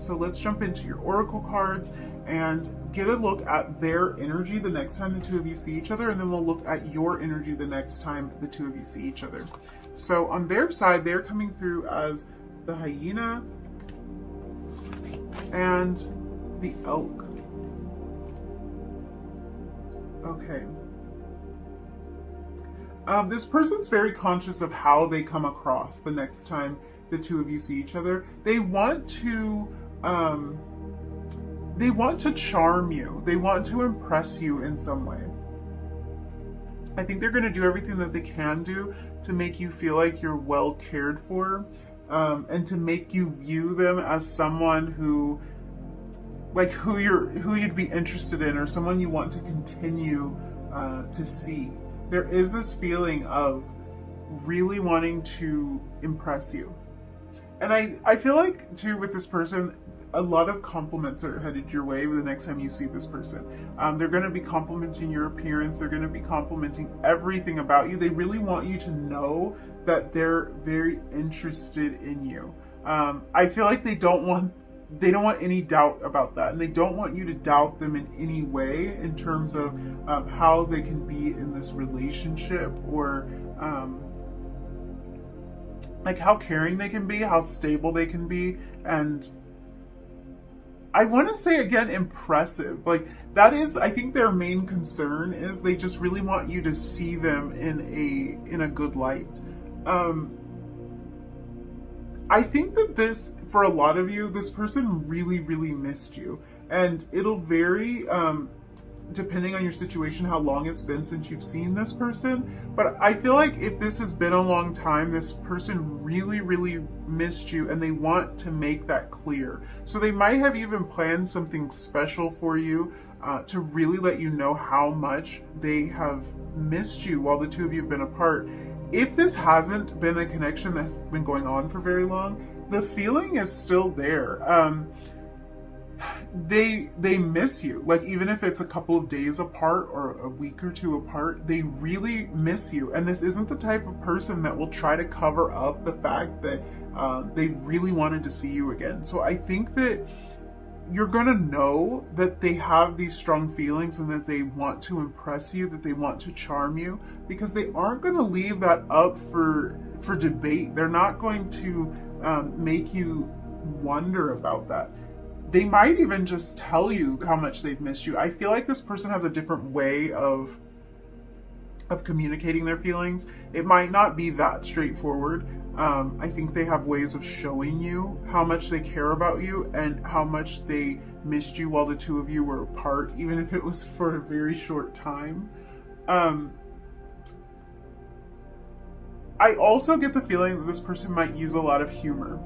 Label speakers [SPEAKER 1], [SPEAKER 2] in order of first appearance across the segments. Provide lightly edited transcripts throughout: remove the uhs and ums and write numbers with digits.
[SPEAKER 1] So let's jump into your oracle cards and get a look at their energy the next time the two of you see each other, and then we'll look at your energy the next time the two of you see each other. So on their side, they're coming through as the hyena and the elk. Okay. This person's very conscious of how they come across the next time the two of you see each other. They want to charm you. They want to impress you in some way. I think they're going to do everything that they can do to make you feel like you're well cared for, and to make you view them as someone who, like, who you'd be interested in, or someone you want to continue to see. There is this feeling of really wanting to impress you. And I feel like, too, with this person, a lot of compliments are headed your way the next time you see this person. They're going to be complimenting your appearance. They're going to be complimenting everything about you. They really want you to know that they're very interested in you. I feel like they don't want any doubt about that, and they don't want you to doubt them in any way in terms of how they can be in this relationship, or like how caring they can be, how stable they can be, and I want to say again, impressive. Like, that is, I think their main concern is they just really want you to see them in a good light. I think that this, for a lot of you, this person really, really missed you. And it'll vary, depending on your situation, how long it's been since you've seen this person. But I feel like if this has been a long time, this person really, really missed you, and they want to make that clear. So they might have even planned something special for you, to really let you know how much they have missed you while the two of you have been apart. If this hasn't been a connection that's been going on for very long, the feeling is still there. They miss you. Like, even if it's a couple of days apart or a week or two apart, they really miss you. And this isn't the type of person that will try to cover up the fact that they really wanted to see you again. So I think that you're going to know that they have these strong feelings and that they want to impress you, that they want to charm you, because they aren't going to leave that up for debate. They're not going to make you wonder about that. They might even just tell you how much they've missed you. I feel like this person has a different way of communicating their feelings. It might not be that straightforward. I think they have ways of showing you how much they care about you and how much they missed you while the two of you were apart, even if it was for a very short time. I also get the feeling that this person might use a lot of humor.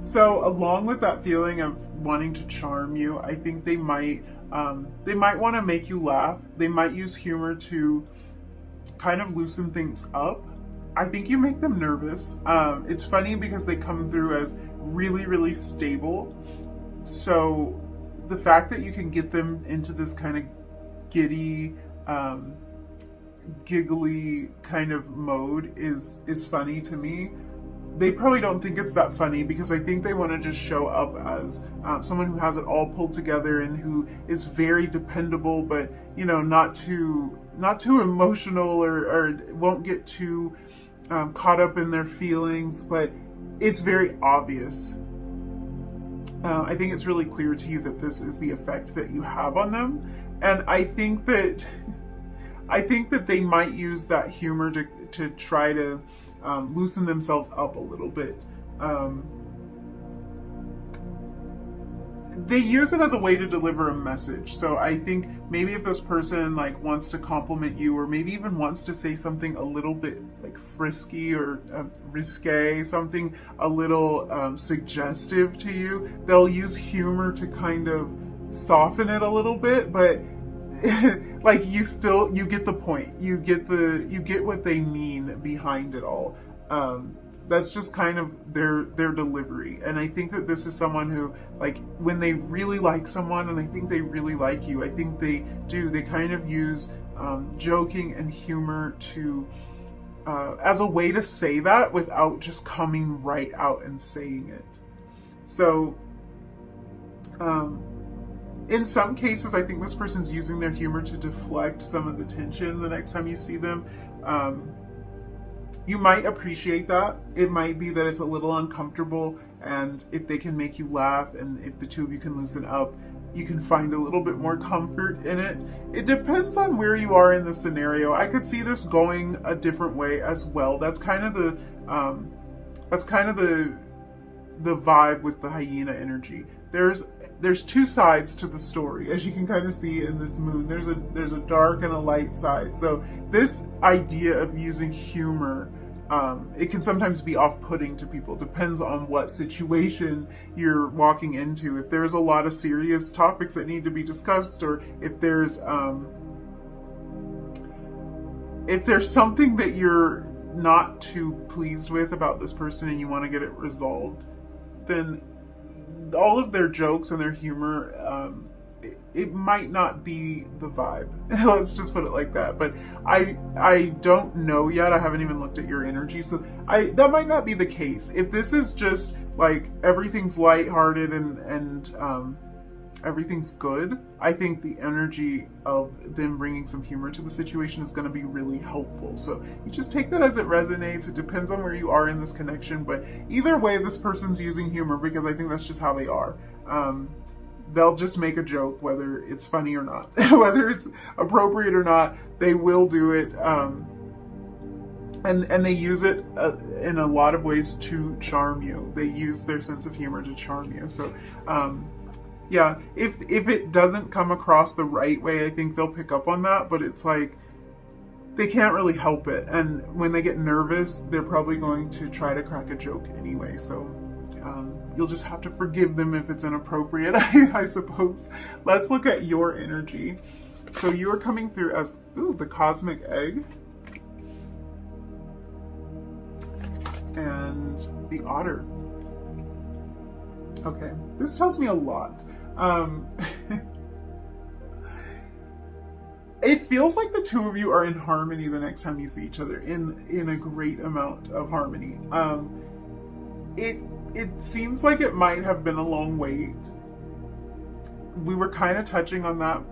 [SPEAKER 1] So along with that feeling of wanting to charm you, I think they might want to make you laugh. They might use humor to kind of loosen things up. I think you make them nervous. It's funny because they come through as really, really stable. So the fact that you can get them into this kind of giddy, giggly kind of mode is funny to me. They probably don't think it's that funny, because I think they want to just show up as someone who has it all pulled together and who is very dependable, but, you know, not too emotional, or won't get too caught up in their feelings, but it's very obvious. I think it's really clear to you that this is the effect that you have on them, and I think that they might use that humor to try to loosen themselves up a little bit. They use it as a way to deliver a message. So I think maybe if this person like wants to compliment you, or maybe even wants to say something a little bit like frisky or risque, something a little suggestive to you, they'll use humor to kind of soften it a little bit, but like you get the point. You get what they mean behind it all. That's just kind of their delivery. And I think that this is someone who, like, when they really like someone, and I think they really like you, I think they kind of use joking and humor to as a way to say that without just coming right out and saying it. So, in some cases, I think this person's using their humor to deflect some of the tension the next time you see them. You might appreciate that. It might be that it's a little uncomfortable, and if they can make you laugh and if the two of you can loosen up, you can find a little bit more comfort in it. It depends on where you are in the scenario. I could see this going a different way as well. That's kind of the vibe with the hyena energy. There's two sides to the story, as you can kind of see in this moon. There's a dark and a light side. So this idea of using humor, it can sometimes be off-putting to people. Depends on what situation you're walking into. If there's a lot of serious topics that need to be discussed, or if there's something that you're not too pleased with about this person and you want to get it resolved, then all of their jokes and their humor, it might not be the vibe. Let's just put it like that. But I don't know yet. I haven't even looked at your energy, so that might not be the case. If this is just like everything's lighthearted and everything's good, I think the energy of them bringing some humor to the situation is going to be really helpful. So you just take that as it resonates. It depends on where you are in this connection, but either way, this person's using humor because I think that's just how they are. They'll just make a joke, whether it's funny or not, whether it's appropriate or not, they will do it. And they use it in a lot of ways to charm you. They use their sense of humor to charm you. So, yeah, if it doesn't come across the right way, I think they'll pick up on that, but it's like, they can't really help it. And when they get nervous, they're probably going to try to crack a joke anyway. So you'll just have to forgive them if it's inappropriate, I suppose. Let's look at your energy. So you are coming through as, ooh, the cosmic egg. And the otter. Okay, this tells me a lot. It feels like the two of you are in harmony the next time you see each other, in a great amount of harmony. It seems like it might have been a long wait. We were kind of touching on that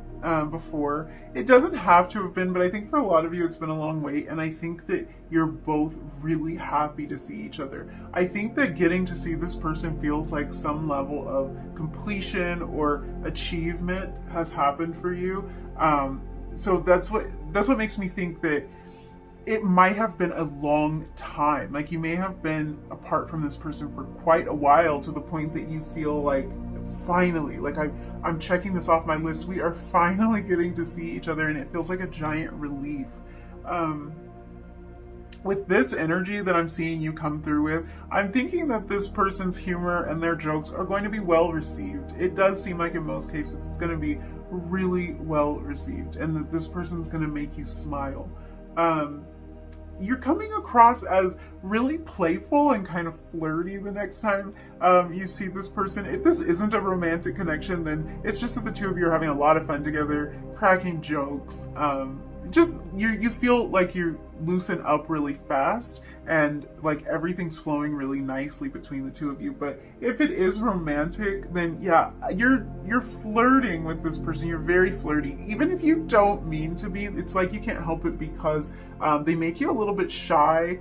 [SPEAKER 1] before. It doesn't have to have been, but I think for a lot of you it's been a long wait, and I think that you're both really happy to see each other. I think that getting to see this person feels like some level of completion or achievement has happened for you. So that's what makes me think that it might have been a long time. Like, you may have been apart from this person for quite a while, to the point that you feel like, finally, like I'm checking this off my list. We are finally getting to see each other, and it feels like a giant relief. With this energy that I'm seeing you come through with, I'm thinking that this person's humor and their jokes are going to be well received. It does seem like in most cases it's going to be really well received, and that this person's going to make you smile. You're coming across as really playful and kind of flirty the next time you see this person. If this isn't a romantic connection, then it's just that the two of you are having a lot of fun together, cracking jokes. Just you feel like you loosen up really fast, and like everything's flowing really nicely between the two of you. But if it is romantic, then yeah, you're flirting with this person. You're very flirty, even if you don't mean to be. It's like you can't help it, because they make you a little bit shy.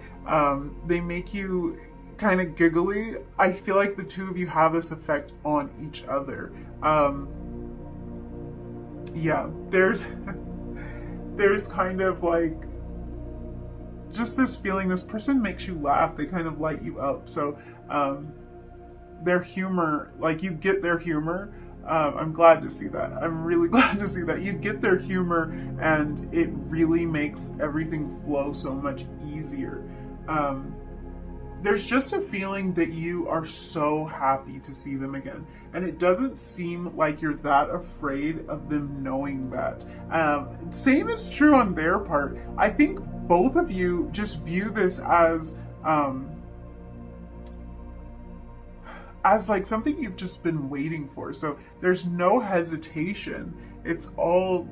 [SPEAKER 1] They make you kind of giggly. I feel like the two of you have this effect on each other. Yeah, there's kind of like just this feeling. This person makes you laugh. They kind of light you up. So their humor, like, you get their humor. I'm glad to see that. I'm really glad to see that. You get their humor, and it really makes everything flow so much easier. There's just a feeling that you are so happy to see them again. And it doesn't seem like you're that afraid of them knowing that. Same is true on their part. I think both of you just view this as like something you've just been waiting for. So there's no hesitation. It's all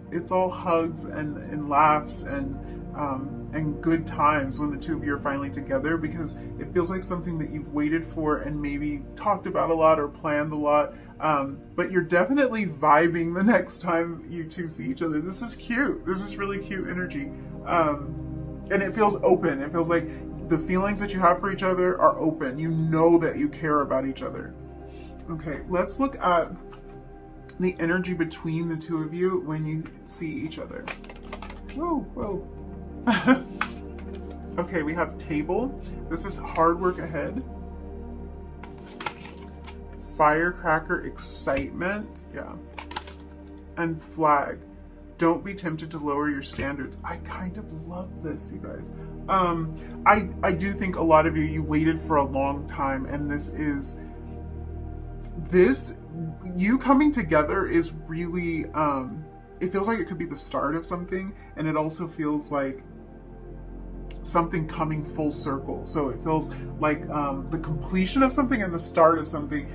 [SPEAKER 1] hugs and laughs and and good times when the two of you are finally together, because it feels like something that you've waited for and maybe talked about a lot or planned a lot. But you're definitely vibing the next time you two see each other. This is cute. This is really cute energy. And it feels open. It feels like the feelings that you have for each other are open. You know that you care about each other. Okay, let's look at the energy between the two of you when you see each other. Whoa, whoa. Okay, we have table. This is hard work ahead. Firecracker, excitement. Yeah. And flag. Don't be tempted to lower your standards. I kind of love this, you guys. I do think a lot of you waited for a long time, and you coming together is really, it feels like it could be the start of something, and it also feels like something coming full circle. So it feels like the completion of something and the start of something.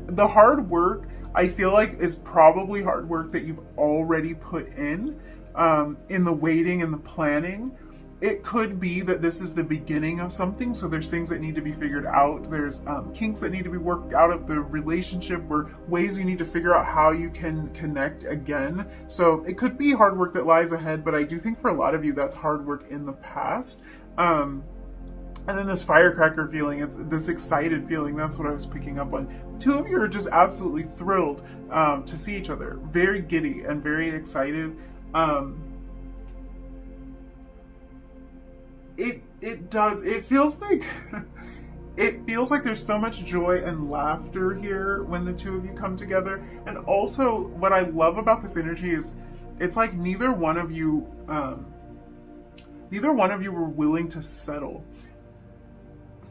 [SPEAKER 1] The hard work, I feel like, is probably hard work that you've already put in the waiting and the planning. It could be that this is the beginning of something, so there's things that need to be figured out. There's kinks that need to be worked out of the relationship, or ways you need to figure out how you can connect again. So it could be hard work that lies ahead, but I do think for a lot of you, that's hard work in the past. And then this firecracker feeling, it's this excited feeling, that's what I was picking up on. Two of you are just absolutely thrilled to see each other. Very giddy and very excited. It feels like there's so much joy and laughter here when the two of you come together. And also what I love about this energy is it's like neither one of you were willing to settle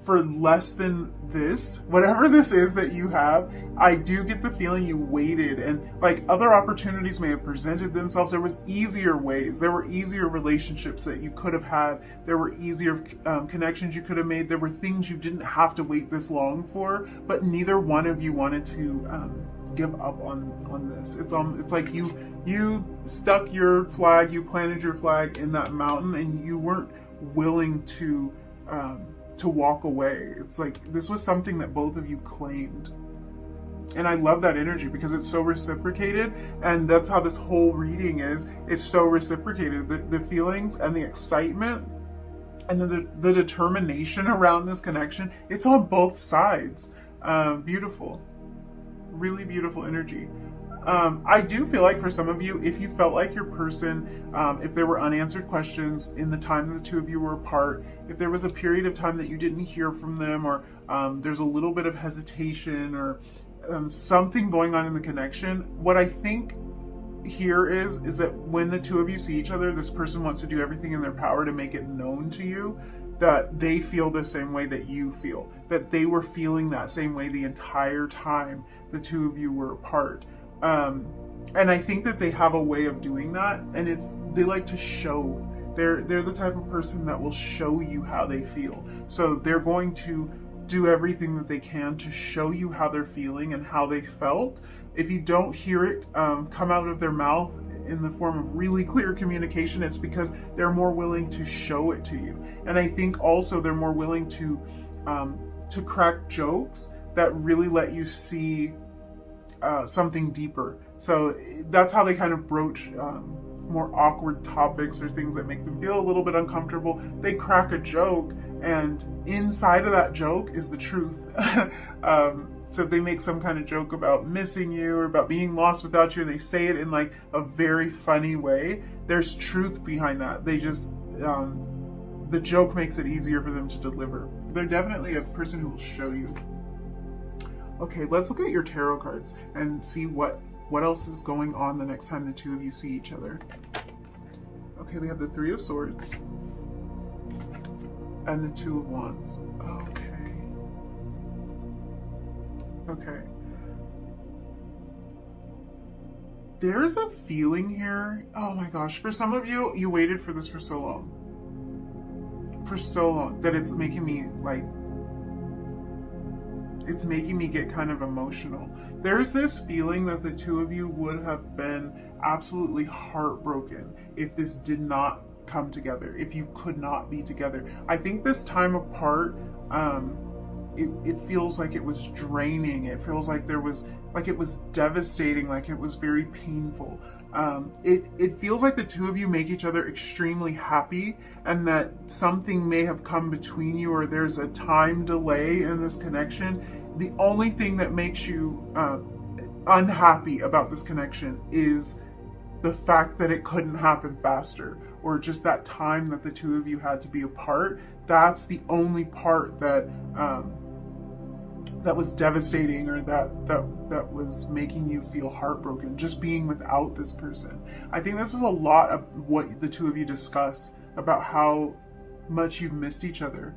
[SPEAKER 1] for less than this, whatever this is that you have. I do get the feeling you waited, and like other opportunities may have presented themselves. There was easier ways. There were easier relationships that you could have had. There were easier connections you could have made. There were things you didn't have to wait this long for, but neither one of you wanted to give up on this. It's like you stuck your flag, you planted your flag in that mountain, and you weren't willing to walk away. It's like this was something that both of you claimed. And I love that energy because it's so reciprocated, and that's how this whole reading is. It's so reciprocated. The feelings and the excitement and the determination around this connection, it's on both sides. Beautiful. Really beautiful energy. I do feel like for some of you, if you felt like your person, if there were unanswered questions in the time that the two of you were apart, if there was a period of time that you didn't hear from them, or there's a little bit of hesitation or something going on in the connection, what I think here is that when the two of you see each other, this person wants to do everything in their power to make it known to you that they feel the same way that you feel, that they were feeling that same way the entire time the two of you were apart. And I think that they have a way of doing that, and they like to show. They're the type of person that will show you how they feel. So they're going to do everything that they can to show you how they're feeling and how they felt. If you don't hear it come out of their mouth in the form of really clear communication, it's because they're more willing to show it to you. And I think also they're more willing to crack jokes that really let you see something deeper. So that's how they kind of broach more awkward topics or things that make them feel a little bit uncomfortable. They crack a joke, and inside of that joke is the truth. So if they make some kind of joke about missing you or about being lost without you, and they say it in like a very funny way, there's truth behind that. They just the joke makes it easier for them to deliver. They're definitely a person who will show you. Okay, let's look at your tarot cards and see what else is going on the next time the two of you see each other. Okay, we have the Three of Swords and the Two of Wands. Okay. There's a feeling here. Oh my gosh, for some of you, you waited for this for so long. For so long that it's making me like, it's making me get kind of emotional. There's this feeling that the two of you would have been absolutely heartbroken if this did not come together, if you could not be together. I think this time apart, it feels like it was draining. It feels like there was, like it was devastating, like it was very painful. It feels like the two of you make each other extremely happy, and that something may have come between you, or there's a time delay in this connection. The only thing that makes you unhappy about this connection is the fact that it couldn't happen faster, or just that time that the two of you had to be apart. That's the only part that that was devastating, or that was making you feel heartbroken, just being without this person. I think this is a lot of what the two of you discuss about how much you've missed each other.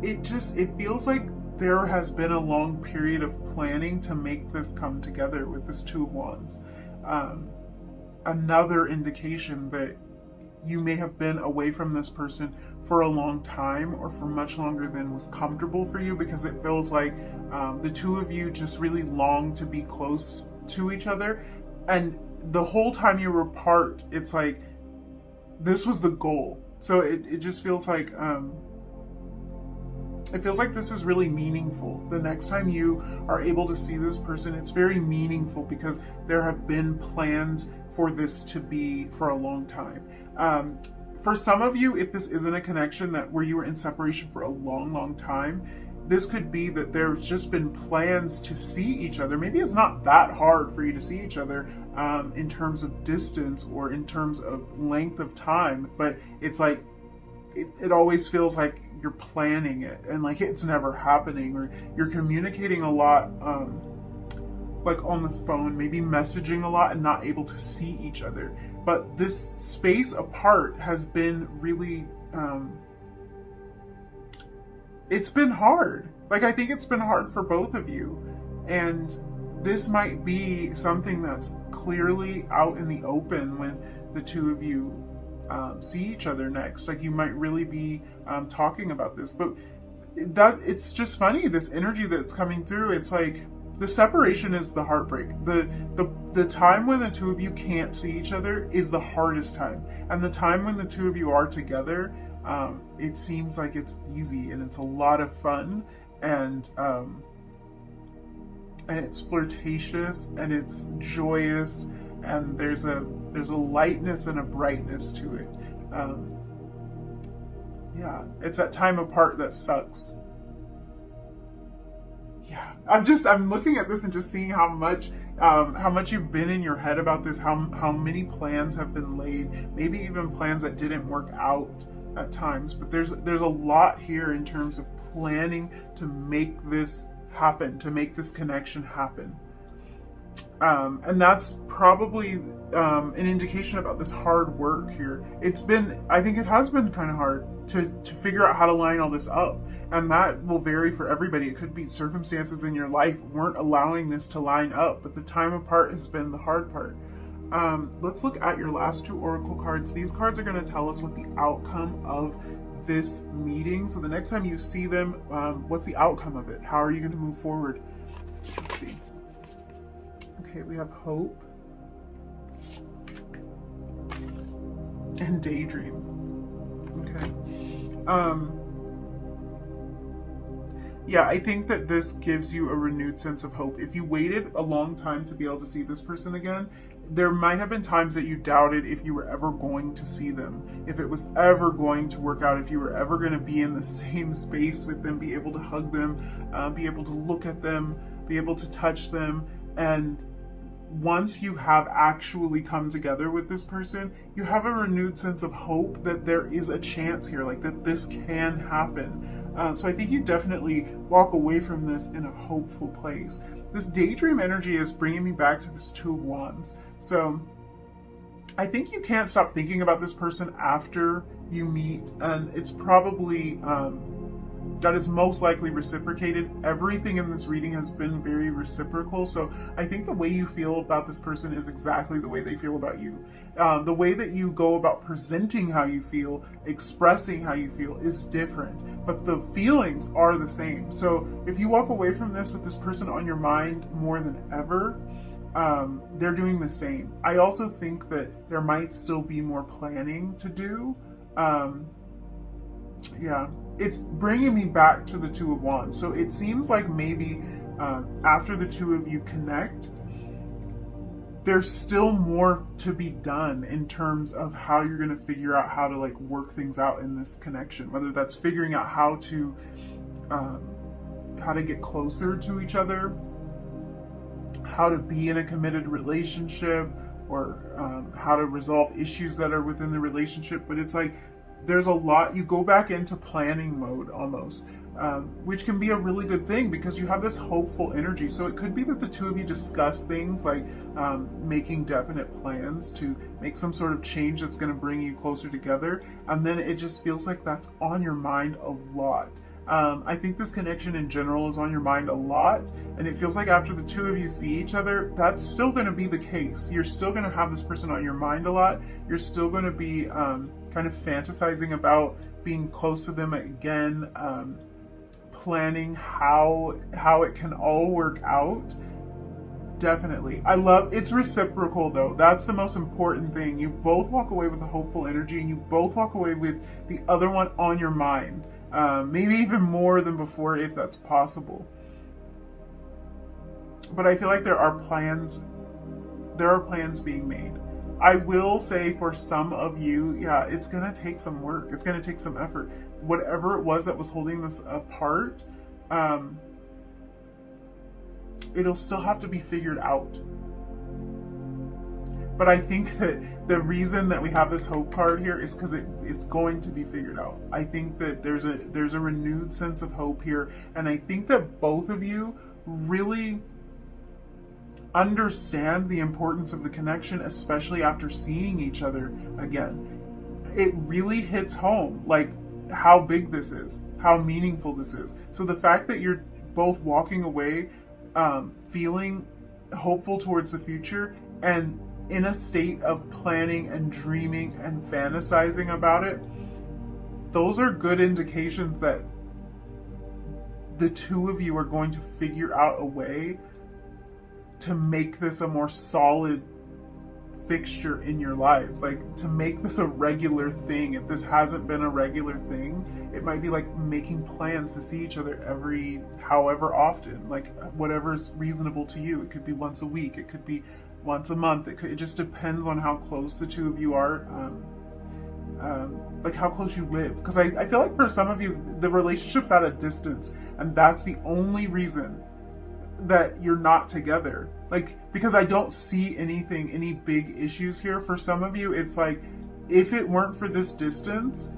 [SPEAKER 1] It feels like there has been a long period of planning to make this come together with this Two of Wands. Another indication that you may have been away from this person for a long time, or for much longer than was comfortable for you, because it feels like the two of you just really long to be close to each other. And the whole time you were apart, it's like this was the goal. So it just feels like this is really meaningful. The next time you are able to see this person, it's very meaningful, because there have been plans for this to be for a long time. For some of you, if this isn't a connection where you were in separation for a long time, this could be that there's just been plans to see each other. Maybe it's not that hard for you to see each other in terms of distance, or in terms of length of time, but it's like it always feels like you're planning it, and like it's never happening, or you're communicating a lot like on the phone, maybe messaging a lot, and not able to see each other. But this space apart has been really it's been hard. Like, I think it's been hard for both of you, and this might be something that's clearly out in the open when the two of you see each other next. Like, you might really be talking about this. But that, it's just funny, this energy that's coming through. It's like the separation is the heartbreak. The time when the two of you can't see each other is the hardest time, and the time when the two of you are together, it seems like it's easy, and it's a lot of fun, and it's flirtatious, and it's joyous, and there's a lightness and a brightness to it. Yeah, it's that time apart that sucks. Yeah, I'm looking at this and just seeing how much you've been in your head about this, how many plans have been laid, maybe even plans that didn't work out at times. But there's a lot here in terms of planning to make this happen, to make this connection happen. And that's probably an indication about this hard work here. I think it has been kind of hard to figure out how to line all this up. And that will vary for everybody. It could be circumstances in your life weren't allowing this to line up, but the time apart has been the hard part. Let's look at your last two oracle cards. These cards are going to tell us what the outcome of this meeting. So the next time you see them, what's the outcome of it? How are you going to move forward? Let's see. Okay, we have hope and daydream. Okay. Yeah, I think that this gives you a renewed sense of hope. If you waited a long time to be able to see this person again, there might have been times that you doubted if you were ever going to see them, if it was ever going to work out, if you were ever going to be in the same space with them, be able to hug them, be able to look at them, be able to touch them. And once you have actually come together with this person, you have a renewed sense of hope that there is a chance here, like that this can happen. So I think you definitely walk away from this in a hopeful place. This daydream energy is bringing me back to this Two of Wands. So I think you can't stop thinking about this person after you meet, and it's probably that is most likely reciprocated. Everything in this reading has been very reciprocal. So I think the way you feel about this person is exactly the way they feel about you. The way that you go about presenting how you feel, expressing how you feel is different, but the feelings are the same. So if you walk away from this with this person on your mind more than ever, they're doing the same. I also think that there might still be more planning to do. Yeah, it's bringing me back to the Two of Wands. So it seems like maybe after the two of you connect, there's still more to be done in terms of how you're going to figure out how to like work things out in this connection, whether that's figuring out how to get closer to each other, how to be in a committed relationship, or how to resolve issues that are within the relationship. But it's like there's a lot, you go back into planning mode almost, which can be a really good thing because you have this hopeful energy. So it could be that the two of you discuss things like making definite plans to make some sort of change that's going to bring you closer together. And then it just feels like that's on your mind a lot. I think this connection in general is on your mind a lot, and it feels like after the two of you see each other, that's still going to be the case. You're still going to have this person on your mind a lot. You're still going to be kind of fantasizing about being close to them again, planning how it can all work out. Definitely. It's reciprocal though. That's the most important thing. You both walk away with a hopeful energy, and you both walk away with the other one on your mind. Maybe even more than before if that's possible. But I feel like there are plans being made. I will say for some of you, yeah, it's going to take some work. It's going to take some effort. Whatever it was that was holding this apart, it'll still have to be figured out. But I think that the reason that we have this hope card here is because it's going to be figured out. I think that there's a renewed sense of hope here, and I think that both of you really understand the importance of the connection, especially after seeing each other again. It really hits home, like how big this is, how meaningful this is. So the fact that you're both walking away feeling hopeful towards the future and in a state of planning and dreaming and fantasizing about it, those are good indications that the two of you are going to figure out a way to make this a more solid fixture in your lives, like to make this a regular thing. If this hasn't been a regular thing, it might be like making plans to see each other every however often, like whatever's reasonable to you. It could be once a week, it could be once a month, it just depends on how close the two of you are, like how close you live. Because I feel like for some of you, the relationship's at a distance, and that's the only reason that you're not together. Like, because I don't see any big issues here. For some of you, it's like, if it weren't for this distance,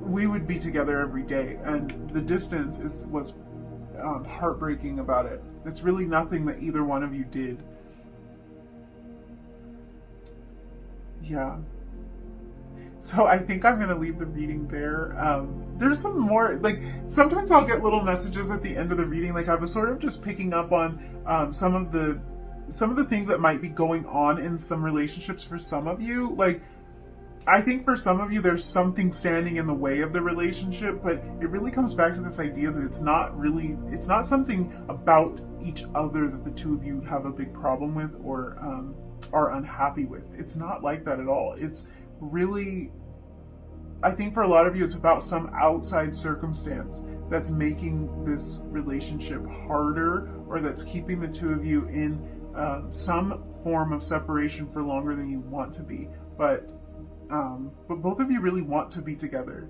[SPEAKER 1] we would be together every day. And the distance is what's heartbreaking about it. It's really nothing that either one of you did. Yeah. So I think I'm going to leave the reading there. There's some more, like, sometimes I'll get little messages at the end of the reading. Like, I was sort of just picking up on some of the things that might be going on in some relationships for some of you. Like, I think for some of you, there's something standing in the way of the relationship, but it really comes back to this idea that it's not something about each other that the two of you have a big problem with or are unhappy with. It's not like that at all. It's really, I think for a lot of you, it's about some outside circumstance that's making this relationship harder, or that's keeping the two of you in some form of separation for longer than you want to be. But both of you really want to be together,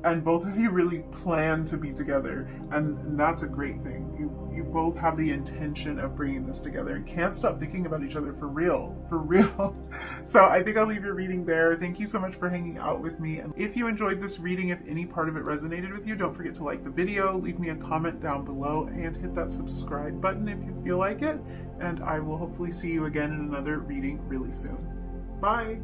[SPEAKER 1] and both of you really plan to be together, and that's a great thing. You both have the intention of bringing this together and can't stop thinking about each other for real. So I think I'll leave your reading there. Thank you so much for hanging out with me. And if you enjoyed this reading, if any part of it resonated with you, don't forget to like the video, leave me a comment down below, and hit that subscribe button if you feel like it. And I will hopefully see you again in another reading really soon. Bye!